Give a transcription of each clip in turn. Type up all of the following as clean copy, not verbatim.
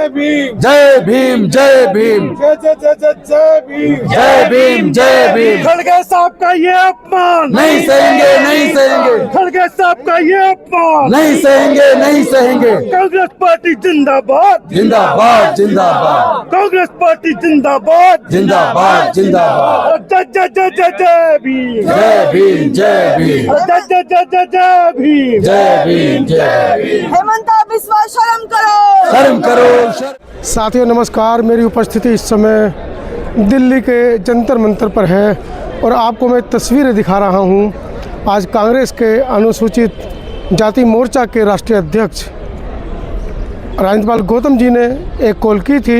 जय भीम जय भीम जय भीम जय जय जय जय जय भीम जय भीम जय भीम। खड़गे साहब का ये अपमान नहीं सहेंगे नहीं सहेंगे खड़गे साहब का ये अपमान नहीं सहेंगे नहीं सहेंगे। कांग्रेस पार्टी जिंदाबाद जिंदाबाद जिंदाबाद कांग्रेस पार्टी जिंदाबाद जिंदाबाद जिंदाबाद। जय जय जय जय जय भीम जय भीम जय भीम जय जय जय जय जय भीम जय भीम जय भीम। हेमंता बिस्वा शर्म करो। शर्म करो। साथियों नमस्कार। मेरी उपस्थिति इस समय दिल्ली के जंतर मंतर पर है और आपको मैं तस्वीरें दिखा रहा हूं। आज कांग्रेस के अनुसूचित जाति मोर्चा के राष्ट्रीय अध्यक्ष राजेंद्र पाल गौतम जी ने एक कॉल की थी।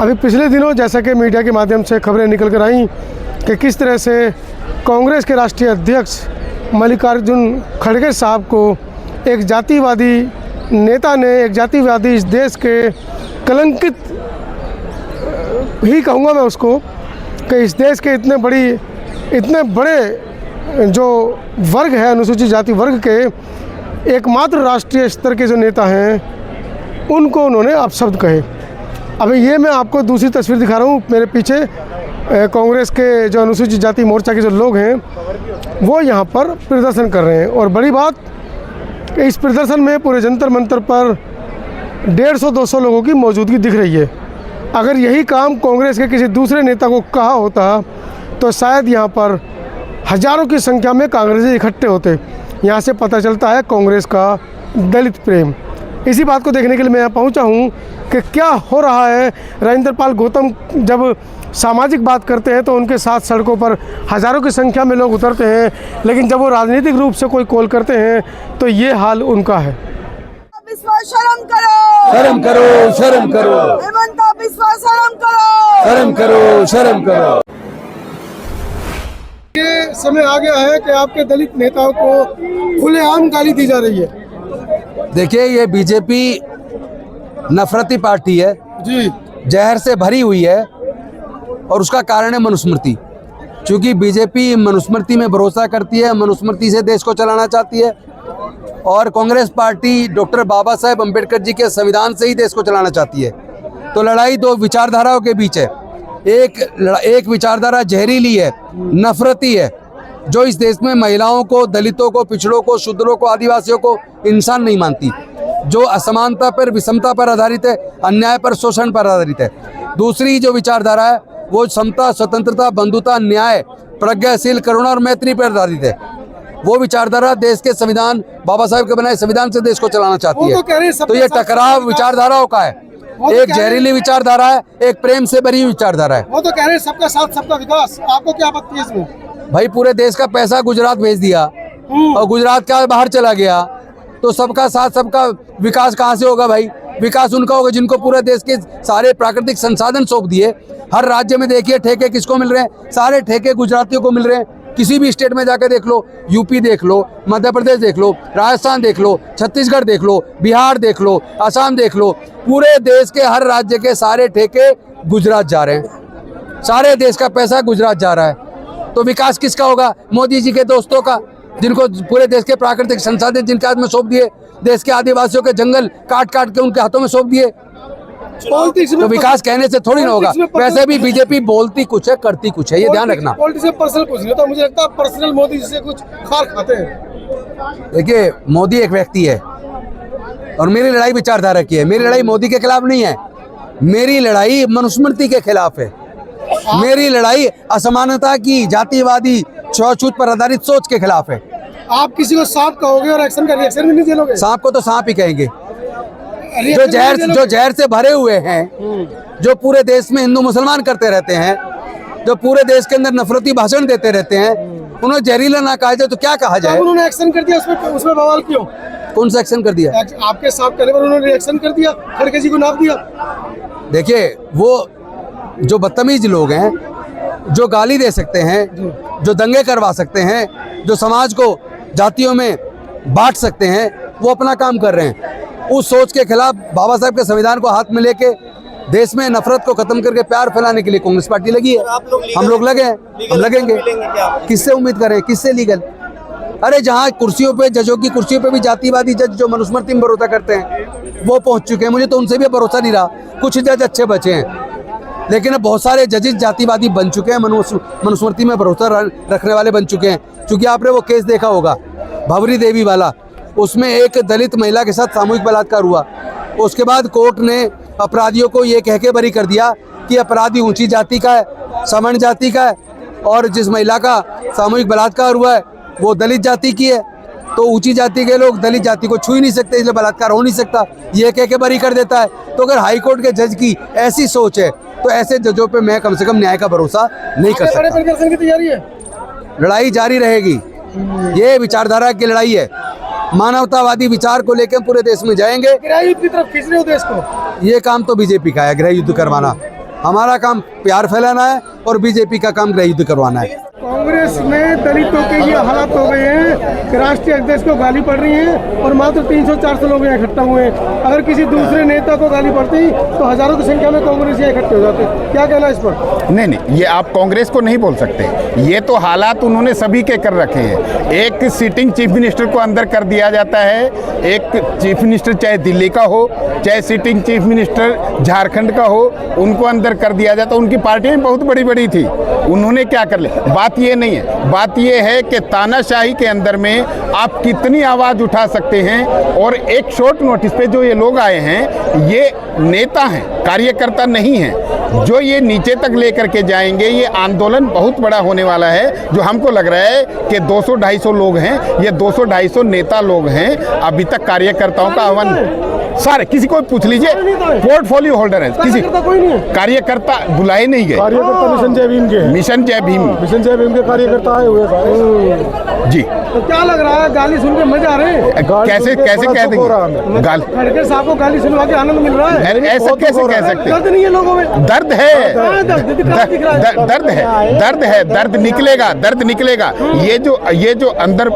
अभी पिछले दिनों जैसा कि मीडिया के माध्यम से खबरें निकल कर आई कि किस तरह से कांग्रेस के राष्ट्रीय अध्यक्ष मल्लिकार्जुन खड़गे साहब को एक जातिवादी नेता ने, एक जातिवादी इस देश के कलंकित ही कहूँगा मैं उसको, कि इस देश के इतने बड़े जो वर्ग है अनुसूचित जाति वर्ग के एकमात्र राष्ट्रीय स्तर के जो नेता हैं उनको उन्होंने अपशब्द कहे। अभी ये मैं आपको दूसरी तस्वीर दिखा रहा हूँ। मेरे पीछे कांग्रेस के जो अनुसूचित जाति मोर्चा के जो लोग हैं वो यहाँ पर प्रदर्शन कर रहे हैं और बड़ी बात इस प्रदर्शन में पूरे जंतर मंतर पर 150-200 लोगों की मौजूदगी दिख रही है। अगर यही काम कांग्रेस के किसी दूसरे नेता को कहा होता तो शायद यहाँ पर हज़ारों की संख्या में कांग्रेसी इकट्ठे होते। यहाँ से पता चलता है कांग्रेस का दलित प्रेम। इसी बात को देखने के लिए मैं यहाँ पहुँचा हूँ कि क्या हो रहा है। राजेंद्र पाल गौतम जब सामाजिक बात करते हैं तो उनके साथ सड़कों पर हज़ारों की संख्या में लोग उतरते हैं, लेकिन जब वो राजनीतिक रूप से कोई कॉल करते हैं तो ये हाल उनका है। बिस्वा शर्म करो। शर्म करो शर्म करो। हेमंता बिस्वा शर्म करो। शर्म करो शर्म करो। ये समय आ गया है कि आपके दलित नेताओं को खुलेआम गाली दी जा रही है। देखिए ये बीजेपी नफरती पार्टी है जी, जहर से भरी हुई है और उसका कारण है मनुस्मृति। क्योंकि बीजेपी मनुस्मृति में भरोसा करती है, मनुस्मृति से देश को चलाना चाहती है और कांग्रेस पार्टी डॉक्टर बाबा साहेब अम्बेडकर जी के संविधान से ही देश को चलाना चाहती है। तो लड़ाई दो विचारधाराओं के बीच है। एक विचारधारा जहरीली है, नफरती है, जो इस देश में महिलाओं को, दलितों को, पिछड़ों को, शूद्रों को, आदिवासियों को इंसान नहीं मानती, जो असमानता पर, विषमता पर आधारित है, अन्याय पर, शोषण पर आधारित है। दूसरी जो विचारधारा है वो समता, स्वतंत्रता, बंधुता, न्याय, प्रज्ञाशील, करुणा और मैत्री पर आधारित है। वो विचारधारा देश के संविधान, बाबा साहेब के बनाए संविधान से देश को चलाना चाहती है। तो ये टकराव विचारधाराओं का है। एक जहरीली विचारधारा है, एक प्रेम से भरी विचारधारा है। वो तो कह रहे हैं सबका साथ सबका विकास। आपको क्या आपत्ति है इसमें? भाई पूरे देश का पैसा गुजरात भेज दिया और गुजरात का बाहर चला गया, तो सबका साथ सबका विकास कहाँ से होगा भाई? विकास उनका होगा जिनको पूरे देश के सारे प्राकृतिक संसाधन सौंप दिए। हर राज्य में देखिए ठेके किसको मिल रहे हैं? सारे ठेके गुजरातियों को मिल रहे हैं। किसी भी स्टेट में जाकर देख लो, यूपी देख लो, मध्य प्रदेश देख लो, राजस्थान देख लो, छत्तीसगढ़ देख लो, बिहार देख लो, असम देख लो, पूरे देश के हर राज्य के सारे ठेके गुजरात जा रहे हैं। सारे देश का पैसा गुजरात जा रहा है। तो विकास किसका होगा? मोदी जी के दोस्तों का, जिनको पूरे देश के प्राकृतिक संसाधन जिनके हाथ में सौंप दिए, देश के आदिवासियों के जंगल काट काट के उनके हाथों में सौंप दिए। तो विकास कहने से थोड़ी ना होगा। वैसे भी बीजेपी बोलती कुछ है, करती कुछ है, ये ध्यान रखना। पॉलिटिक्स में पर्सनल कुछ नहीं होता। मुझे लगता है पर्सनल मोदी जी से कुछ खार खाते हैं। देखिए मोदी एक व्यक्ति है और मेरी लड़ाई विचारधारा की है। मेरी लड़ाई मोदी के खिलाफ नहीं है, मेरी लड़ाई मनुस्मृति के खिलाफ है। मेरी लड़ाई असमानता की, जातिवादी, छूत पर आधारित सोच के खिलाफ है। आप किसी को सांप कहोगे और एक्शन का रिएक्शन भी नहीं देलोगे? सांप को तो सांप ही कहेंगे। जो जहर से भरे हुए हैं, जो पूरे देश में हिंदू मुसलमान करते रहते हैं, जो पूरे देश के अंदर नफरती भाषण देते रहते हैं, उन्हें जहरीला ना कहा जाए तो क्या कहा जाए? उन्होंने एक्शन कर दिया, उसमें बवाल क्यों? कौन सा एक्शन कर दिया? आपके साफ करने पर उन्होंने रिएक्शन कर दिया, खड़गे जी को नाप दिया। देखिए वो जो बदतमीज लोग हैं, जो गाली दे सकते हैं, जो दंगे करवा सकते हैं, जो समाज को जातियों में बांट सकते हैं, वो अपना काम कर रहे हैं। उस सोच के खिलाफ बाबा साहब के संविधान को हाथ में लेके देश में नफरत को खत्म करके प्यार फैलाने के लिए कांग्रेस पार्टी लगी है। हम लोग लगे हैं, हम लगेंगे। किससे उम्मीद करें? किससे लीगल? अरे जहाँ कुर्सियों पे, जजों की कुर्सियों पे भी जातिवादी जज जो मनुस्मृति में भरोसा करते हैं वो पहुंच चुके हैं। मुझे तो उनसे भी भरोसा नहीं रहा, कुछ जज अच्छे बचे हैं, लेकिन अब बहुत सारे जजेस जातिवादी बन चुके हैं, मनुस्मृति में भरोसा रखने वाले बन चुके हैं। क्योंकि आपने वो केस देखा होगा भवरी देवी वाला, उसमें एक दलित महिला के साथ सामूहिक बलात्कार हुआ। उसके बाद कोर्ट ने अपराधियों को ये कह के बरी कर दिया कि अपराधी ऊंची जाति का है, सवर्ण जाति का है, और जिस महिला का सामूहिक बलात्कार हुआ है वो दलित जाति की है, तो ऊंची जाति के लोग दलित जाति को छू ही नहीं सकते, इसलिए बलात्कार हो नहीं सकता, ये कह के बरी कर देता है। तो अगर हाई कोर्ट के जज की ऐसी सोच है तो ऐसे जजों पे मैं कम से कम न्याय का भरोसा नहीं कर सकता। प्रदर्शन की तैयारी है, लड़ाई जारी रहेगी, ये विचारधारा की लड़ाई है। मानवतावादी विचार को लेकर पूरे देश में जाएंगे। गृह युद्ध की तरफ खींच रहे हो देश को। ये काम तो बीजेपी का है, गृह युद्ध करवाना। हमारा काम प्यार फैलाना है और बीजेपी का काम गृह युद्ध करवाना है। कांग्रेस में दलितों के ये हालात हो गए हैं कि राष्ट्रीय अध्यक्ष को गाली पड़ रही है और मात्र 300-400 लोग यहाँ इकट्ठा हुए हैं। अगर किसी दूसरे नेता को गाली पड़ती तो हजारों की संख्या में कांग्रेस यहाँ इकट्ठे हो जाते। क्या कहना इस पर? नहीं, ये आप कांग्रेस को नहीं बोल सकते, ये तो हालात उन्होंने सभी के कर रखे हैं। एक सिटिंग चीफ मिनिस्टर को अंदर कर दिया जाता है, एक चीफ मिनिस्टर चाहे दिल्ली का हो, चाहे सिटिंग चीफ मिनिस्टर झारखंड का हो, उनको अंदर कर दिया जाता। उनकी पार्टियां बहुत बड़ी बड़ी थी, उन्होंने क्या कर लिया। बात ये नहीं है, बात ये है कि तानाशाही के अंदर में आप कितनी आवाज़ उठा सकते हैं। और एक शॉर्ट नोटिस पे जो ये लोग आए हैं, ये नेता हैं, कार्यकर्ता नहीं हैं, जो ये नीचे तक लेकर के जाएंगे। ये आंदोलन बहुत बड़ा होने वाला है, जो हमको लग रहा है कि 200-250 लोग हैं, ये 200-250 नेता लोग हैं। अभी तक कार्यकर्ताओं का आह्वान सारे, किसी को पूछ लीजिए, पोर्टफोलियो होल्डर है, किसी कोई नहीं है। कार्यकर्ता बुलाए नहीं गए। कार्यकर्ता मिशन जय भीम के, मिशन जय भीम के कार्यकर्ता आए हुए हैं जी। तो क्या लग रहा है, गाली सुन के मजा आ रहे हैं? कैसे कह देंगे? गाली खड़गे साहब को गाली सुनवा के आनंद मिल रहा है, ऐसा कैसे कह सकते? दर्द नहीं है लोगों में? दर्द है, दर्द है, दर्द निकलेगा। ये जो अंदर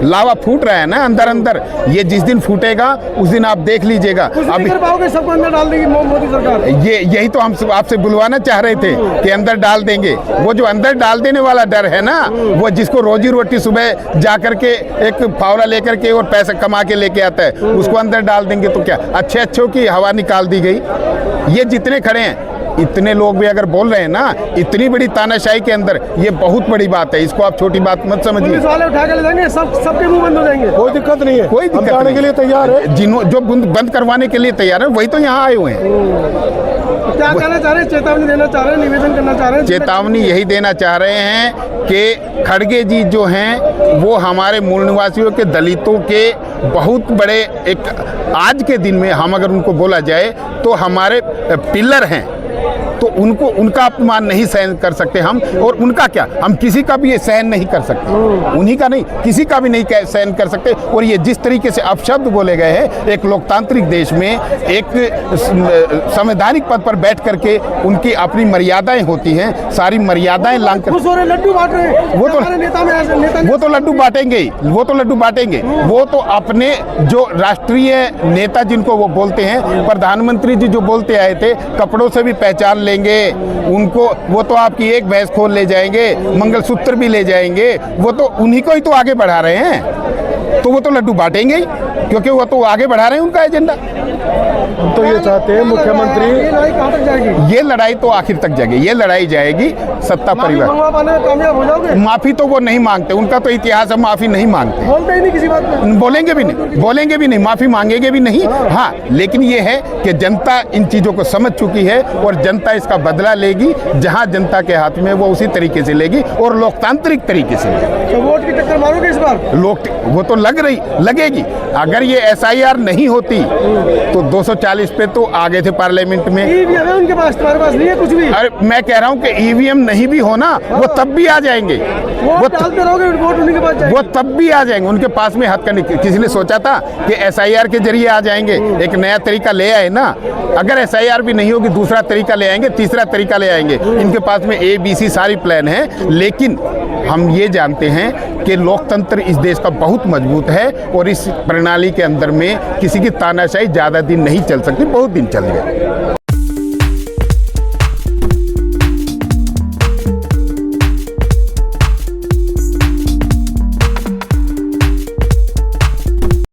लावा फूट रहा है ना, अंदर ये जिस दिन फूटेगा उस दिन आप देख लीजिएगा। अभी सबको अंदर डाल देगी मोदी सरकार। यही तो हम आपसे बुलवाना चाह रहे थे कि अंदर डाल देंगे। वो जो अंदर डाल देने वाला डर है ना, वो जिसको रोजी रोटी सुबह जाकर के एक फावड़ा लेकर के और पैसे कमा के लेके आता है, उसको अंदर डाल देंगे तो क्या अच्छे की हवा निकाल दी गई। ये जितने खड़े हैं, इतने लोग भी अगर बोल रहे हैं ना, इतनी बड़ी तानाशाही के अंदर, ये बहुत बड़ी बात है। इसको आप छोटी बात मत समझिए। पुलिस वाले उठा के ले जाएंगे, सबके मुंह बंद हो जाएंगे, कोई दिक्कत नहीं है। कोई दिक्कत नहीं, के लिए तैयार है। जो बंद करवाने के लिए तैयार है वही तो यहाँ आए हुए हैं। क्या कहना चाह रहे हैं? चेतावनी देना चाह रहे हैं, निवेदन करना चाह रहे हैं? चेतावनी यही देना चाह रहे हैं कि खड़गे जी जो हैं वो हमारे मूल निवासियों के, दलितों के बहुत बड़े एक आज के दिन में हम अगर उनको बोला जाए तो हमारे पिलर हैं। तो उनको, उनका अपमान नहीं सहन कर सकते हम। और उनका क्या, हम किसी का भी ये सहन नहीं कर सकते, उन्हीं का नहीं, किसी का भी नहीं सहन कर सकते। और ये जिस तरीके से अपशब्द बोले गए हैं एक लोकतांत्रिक देश में, एक संवैधानिक पद पर बैठ करके उनकी अपनी मर्यादाएं होती हैं, सारी मर्यादाएं लांग कर लड्डू बांट रहे हैं। वो तो लड्डू बांटेंगे। वो तो अपने जो राष्ट्रीय नेता जिनको वो बोलते हैं, प्रधानमंत्री जी जो बोलते आए थे, कपड़ों से भी पहचान लेंगे उनको। वो तो आपकी एक भैंस खोल ले जाएंगे, मंगलसूत्र भी ले जाएंगे। वो तो उन्हीं को ही तो आगे बढ़ा रहे हैं, तो वो तो लड्डू बांटेंगे ही, क्योंकि वो तो आगे बढ़ा रहे हैं उनका एजेंडा। तो ये चाहते हैं मुख्यमंत्री, ये लड़ाई कहाँ तक जाएगी? ये लड़ाई तो आखिर तक जाएगी, ये लड़ाई जाएगी सत्ता परिवार। कामयाब हो जाओगे? माफी तो वो नहीं मांगते, उनका तो इतिहास है, माफी नहीं मांगते, बोलते ही नहीं किसी बात पे। बोलेंगे भी नहीं, माफी मांगेंगे भी नहीं। हाँ, लेकिन ये है कि जनता इन चीजों को समझ चुकी है और जनता इसका बदला लेगी। जहां जनता के हाथ में वो उसी तरीके से लेगी और लोकतांत्रिक तरीके से लेगी। तो वोट की टक्कर मारोगे इस बार? वो तो लगेगी। अगर ये SIR नहीं होती तो 240 पे तो आ गए थे पार्लियामेंट में। ईवीएम है उनके पास, तुम्हारे पास नहीं है कुछ भी। अरे मैं कह रहा हूँ कि ईवीएम नहीं भी होना, वो तब भी आ जाएंगे। वो डालते रहोगे, वोट उन्हीं के पास जाएंगे। वो तब भी आ जाएंगे, उनके पास में हाथ करने। किसी ने सोचा था कि SIR के जरिए आ जाएंगे? एक नया तरीका ले आए ना। अगर SIR भी नहीं होगी, दूसरा तरीका ले आएंगे, तीसरा तरीका ले आएंगे। इनके पास में ABC सारी प्लान है। लेकिन हम ये जानते हैं कि लोकतंत्र इस देश का बहुत मजबूत है और इस प्रणाली के अंदर में किसी की तानाशाही ज़्यादा दिन नहीं चल सकती, बहुत दिन चल गए।